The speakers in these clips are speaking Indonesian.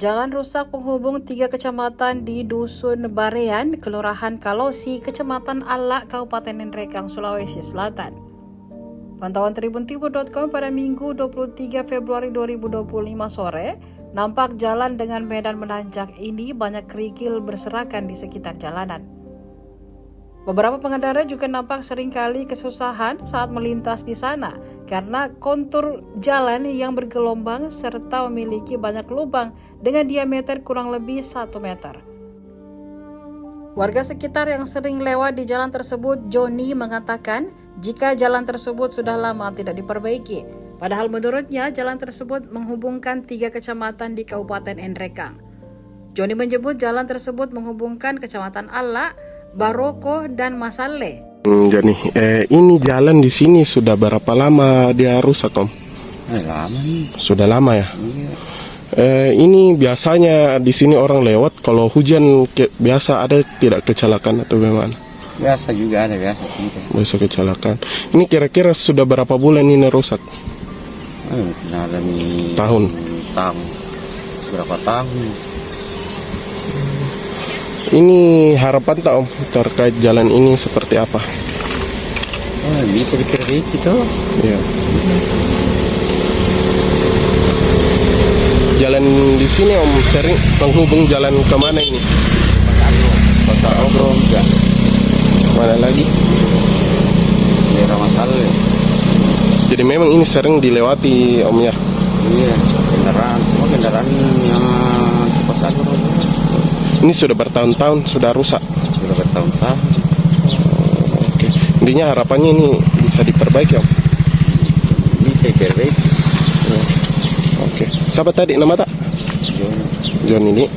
Jalan rusak penghubung 3 kecamatan di Dusun Barean, Kelurahan Kalosi, Kecamatan Alak, Kabupaten Nrekang, Sulawesi Selatan. Pantauan tribuntibu.com pada Minggu 23 Februari 2025 sore, nampak jalan dengan medan menanjak ini banyak kerikil berserakan di sekitar jalanan. Beberapa pengendara juga nampak seringkali kesusahan saat melintas di sana karena kontur jalan yang bergelombang serta memiliki banyak lubang dengan diameter kurang lebih 1 meter. Warga sekitar yang sering lewat di jalan tersebut, Joni, mengatakan jika jalan tersebut sudah lama tidak diperbaiki. Padahal menurutnya jalan tersebut menghubungkan 3 kecamatan di Kabupaten Nrekang. Joni menyebut jalan tersebut menghubungkan Kecamatan Alak, Baroko, dan Masale. Jadi ini jalan di sini sudah berapa lama dia rusak, Om? Lama nih. Sudah lama ya? Iya. Ini biasanya di sini orang lewat kalau hujan biasa ada tidak kecelakaan atau bagaimana? Biasa juga ada, biasa tidak. Biasa kecelakaan. Ini kira-kira sudah berapa bulan ini rusak? Ada nih. Tahun. Berapa tahun? Ini harapan tak, Om, terkait jalan ini seperti apa? Bisa diperbaiki toh. Iya. Jalan di sini, Om, sering menghubung jalan kemana ini? Pasar Agro. Juga. Mana lagi? Daerah Masal. Jadi memang ini sering dilewati, Om, ya? Iya, semua kendaraan yang ke Pasar Agro. Ini sudah bertahun-tahun sudah rusak. Sudah bertahun-tahun. Oke. Intinya harapannya ini bisa diperbaiki, Om. Bisa diperbaiki. Oke. Siapa tadi nama tak? John ini.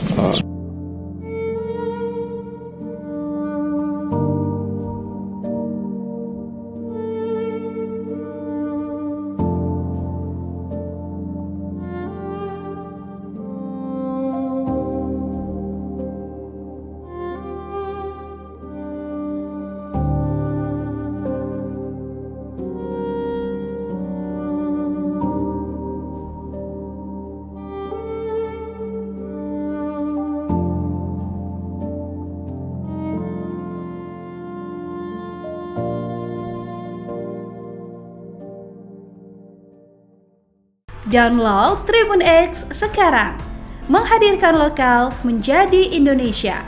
Download Tribun X sekarang, menghadirkan lokal menjadi Indonesia.